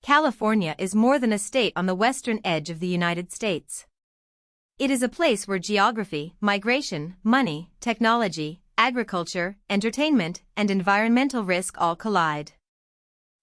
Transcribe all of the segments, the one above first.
California is more than a state on the western edge of the United States. It is a place where geography, migration, money, technology, agriculture, entertainment, and environmental risk all collide.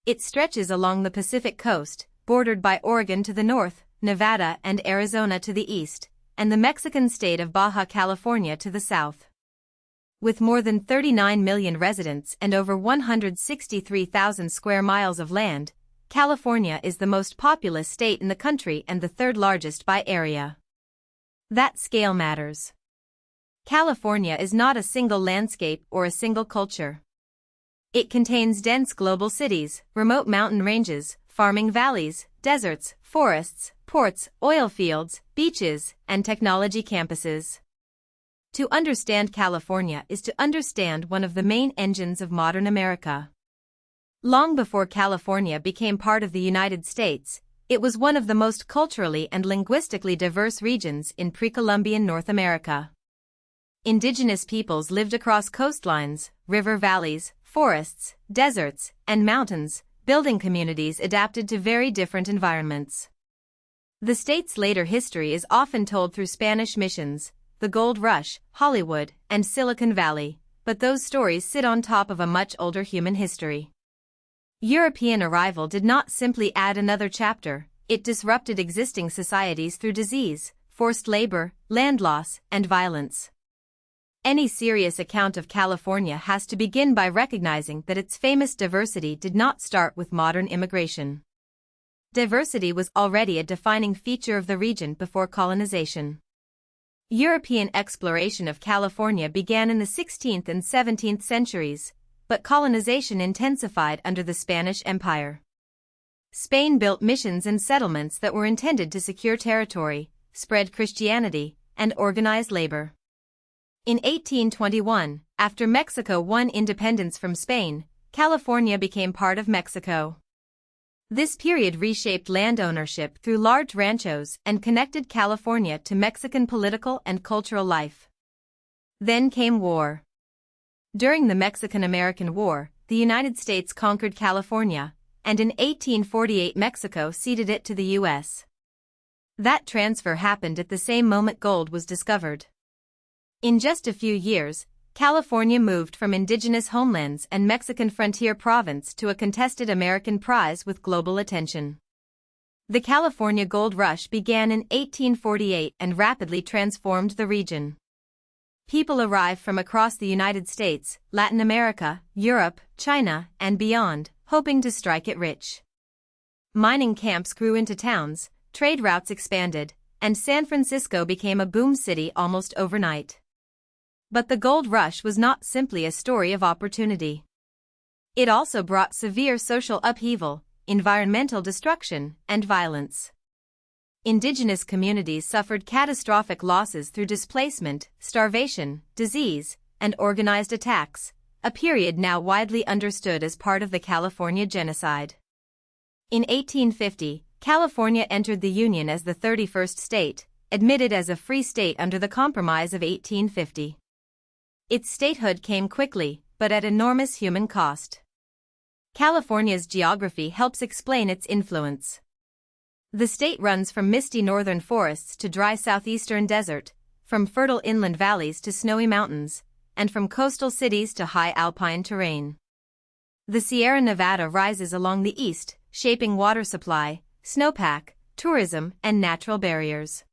It stretches along the Pacific coast, bordered by Oregon to the north, Nevada and Arizona to the east, and the Mexican state of Baja California to the south. With more than 39 million residents and over 163,000 square miles of land, California is the most populous state in the country and the third largest by area. That scale matters. California is not a single landscape or a single culture. It contains dense global cities, remote mountain ranges, farming valleys, deserts, forests, ports, oil fields, beaches, and technology campuses. To understand California is to understand one of the main engines of modern America. Long before California became part of the United States, it was one of the most culturally and linguistically diverse regions in pre-Columbian North America. Indigenous peoples lived across coastlines, river valleys, forests, deserts, and mountains, building communities adapted to very different environments. The state's later history is often told through Spanish missions, the Gold Rush, Hollywood, and Silicon Valley, but those stories sit on top of a much older human history. European arrival did not simply add another chapter, it disrupted existing societies through disease, forced labor, land loss, and violence. Any serious account of California has to begin by recognizing that its famous diversity did not start with modern immigration. Diversity was already a defining feature of the region before colonization. European exploration of California began in the 16th and 17th centuries, but colonization intensified under the Spanish Empire. Spain built missions and settlements that were intended to secure territory, spread Christianity, and organize labor. In 1821, after Mexico won independence from Spain, California became part of Mexico. This period reshaped land ownership through large ranchos and connected California to Mexican political and cultural life. Then came war. During the Mexican-American War, the United States conquered California, and in 1848 Mexico ceded it to the U.S. That transfer happened at the same moment gold was discovered. In just a few years, California moved from indigenous homelands and Mexican frontier province to a contested American prize with global attention. The California Gold Rush began in 1848 and rapidly transformed the region. People arrived from across the United States, Latin America, Europe, China, and beyond, hoping to strike it rich. Mining camps grew into towns, trade routes expanded, and San Francisco became a boom city almost overnight. But the gold rush was not simply a story of opportunity. It also brought severe social upheaval, environmental destruction, and violence. Indigenous communities suffered catastrophic losses through displacement, starvation, disease, and organized attacks, a period now widely understood as part of the California genocide. In 1850, California entered the Union as the 31st state, admitted as a free state under the Compromise of 1850. Its statehood came quickly, but at enormous human cost. California's geography helps explain its influence. The state runs from misty northern forests to dry southeastern desert, from fertile inland valleys to snowy mountains, and from coastal cities to high alpine terrain. The Sierra Nevada rises along the east, shaping water supply, snowpack, tourism, and natural barriers.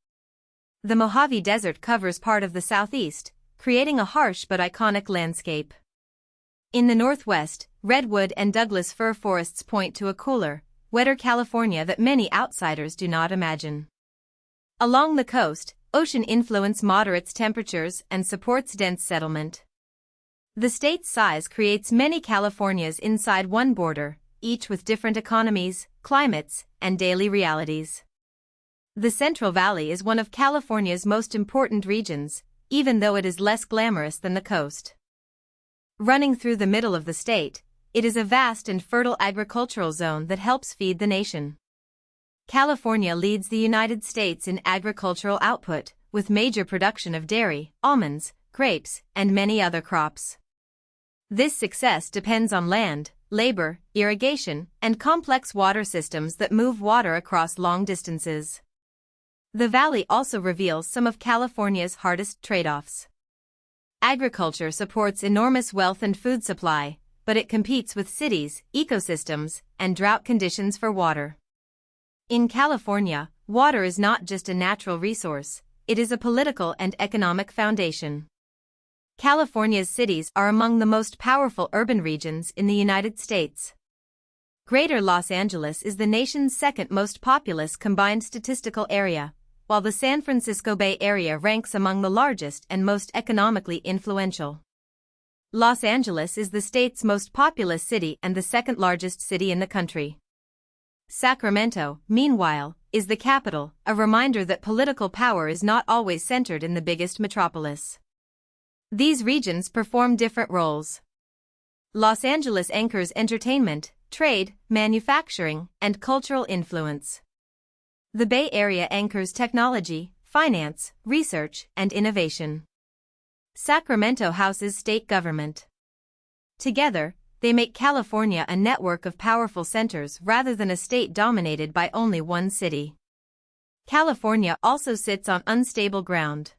The Mojave Desert covers part of the southeast, creating a harsh but iconic landscape. In the northwest, redwood and Douglas fir forests point to a cooler, wetter California that many outsiders do not imagine. Along the coast, ocean influence moderates temperatures and supports dense settlement. The state's size creates many Californias inside one border, each with different economies, climates, and daily realities. The Central Valley is one of California's most important regions, even though it is less glamorous than the coast. Running through the middle of the state, it is a vast and fertile agricultural zone that helps feed the nation. California leads the United States in agricultural output, with major production of dairy, almonds, grapes, and many other crops. This success depends on land, labor, irrigation, and complex water systems that move water across long distances. The valley also reveals some of California's hardest trade-offs. Agriculture supports enormous wealth and food supply, but it competes with cities, ecosystems, and drought conditions for water. In California, water is not just a natural resource, it is a political and economic foundation. California's cities are among the most powerful urban regions in the United States. Greater Los Angeles is the nation's second most populous combined statistical area, while the San Francisco Bay Area ranks among the largest and most economically influential. Los Angeles is the state's most populous city and the second largest city in the country. Sacramento, meanwhile, is the capital, a reminder that political power is not always centered in the biggest metropolis. These regions perform different roles. Los Angeles anchors entertainment, trade, manufacturing, and cultural influence. The Bay Area anchors technology, finance, research, and innovation. Sacramento houses state government. Together, they make California a network of powerful centers rather than a state dominated by only one city. California also sits on unstable ground.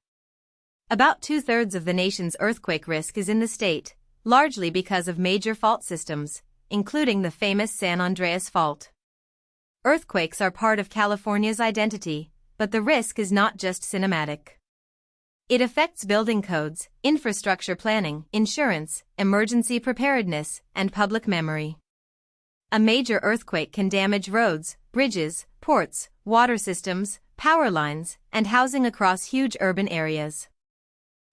About 2/3 of the nation's earthquake risk is in the state, largely because of major fault systems, including the famous San Andreas Fault. Earthquakes are part of California's identity, but the risk is not just cinematic. It affects building codes, infrastructure planning, insurance, emergency preparedness, and public memory. A major earthquake can damage roads, bridges, ports, water systems, power lines, and housing across huge urban areas.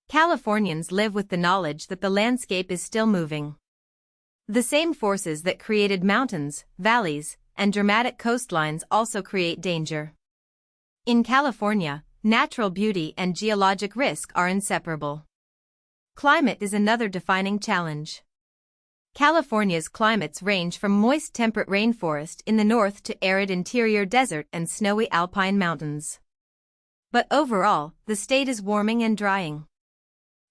Californians live with the knowledge that the landscape is still moving. The same forces that created mountains, valleys, and dramatic coastlines also create danger. In California, natural beauty and geologic risk are inseparable. Climate is another defining challenge. California's climates range from moist temperate rainforest in the north to arid interior desert and snowy alpine mountains. But overall, the state is warming and drying.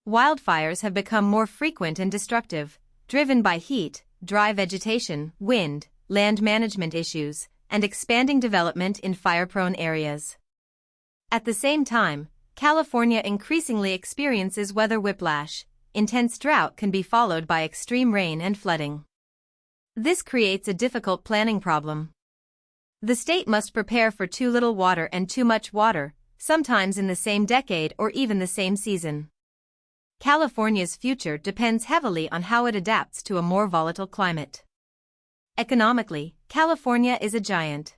Wildfires have become more frequent and destructive, driven by heat, dry vegetation, wind, land management issues, and expanding development in fire-prone areas. At the same time, California increasingly experiences weather whiplash. Intense drought can be followed by extreme rain and flooding. This creates a difficult planning problem. The state must prepare for too little water and too much water, sometimes in the same decade or even the same season. California's future depends heavily on how it adapts to a more volatile climate. Economically, California is a giant.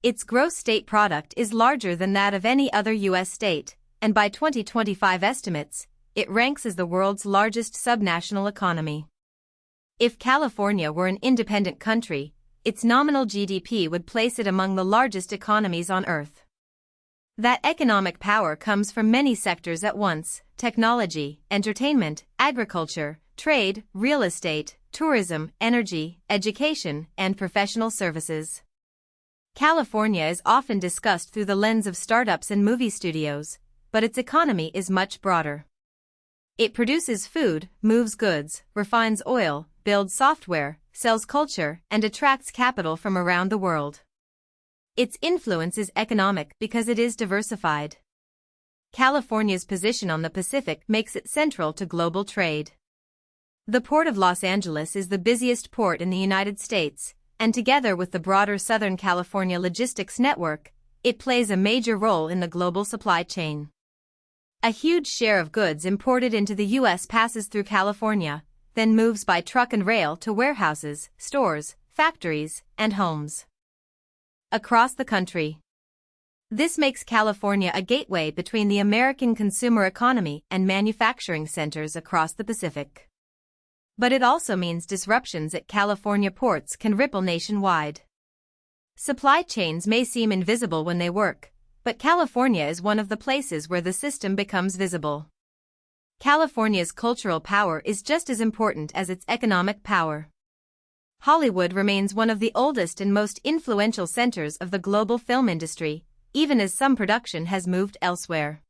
Its gross state product is larger than that of any other U.S. state, and by 2025 estimates, it ranks as the world's largest subnational economy. If California were an independent country, its nominal GDP would place it among the largest economies on Earth. That economic power comes from many sectors at once: technology, entertainment, agriculture, trade, real estate, tourism, energy, education, and professional services. California is often discussed through the lens of startups and movie studios, but its economy is much broader. It produces food, moves goods, refines oil, builds software, sells culture, and attracts capital from around the world. Its influence is economic because it is diversified. California's position on the Pacific makes it central to global trade. The Port of Los Angeles is the busiest port in the United States, and together with the broader Southern California logistics network, it plays a major role in the global supply chain. A huge share of goods imported into the U.S. passes through California, then moves by truck and rail to warehouses, stores, factories, and homes across the country. This makes California a gateway between the American consumer economy and manufacturing centers across the Pacific. But it also means disruptions at California ports can ripple nationwide. Supply chains may seem invisible when they work, but California is one of the places where the system becomes visible. California's cultural power is just as important as its economic power. Hollywood remains one of the oldest and most influential centers of the global film industry, even as some production has moved elsewhere.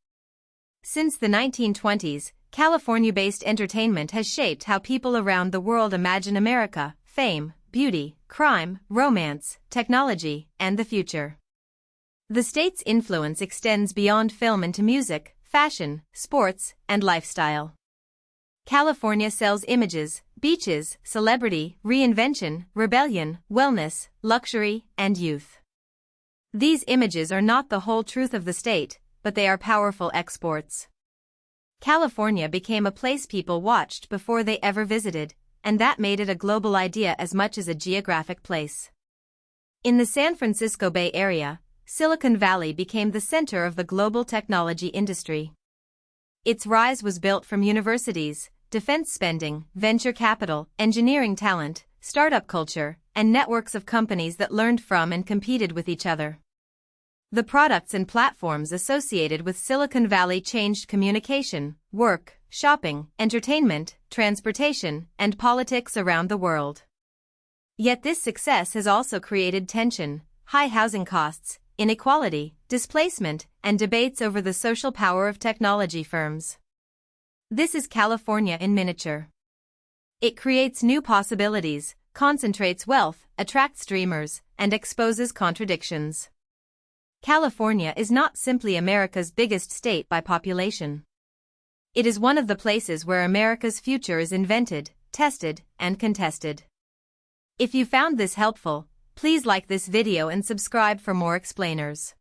Since the 1920s, California-based entertainment has shaped how people around the world imagine America, fame, beauty, crime, romance, technology, and the future. The state's influence extends beyond film into music, fashion, sports, and lifestyle. California sells images, beaches, celebrity, reinvention, rebellion, wellness, luxury, and youth. These images are not the whole truth of the state, but they are powerful exports. California became a place people watched before they ever visited, and that made it a global idea as much as a geographic place. In the San Francisco Bay Area, Silicon Valley became the center of the global technology industry. Its rise was built from universities, defense spending, venture capital, engineering talent, startup culture, and networks of companies that learned from and competed with each other. The products and platforms associated with Silicon Valley changed communication, work, shopping, entertainment, transportation, and politics around the world. Yet this success has also created tension, high housing costs, inequality, displacement, and debates over the social power of technology firms. This is California in miniature. It creates new possibilities, concentrates wealth, attracts dreamers, and exposes contradictions. California is not simply America's biggest state by population. It is one of the places where America's future is invented, tested, and contested. If you found this helpful, please like this video and subscribe for more explainers.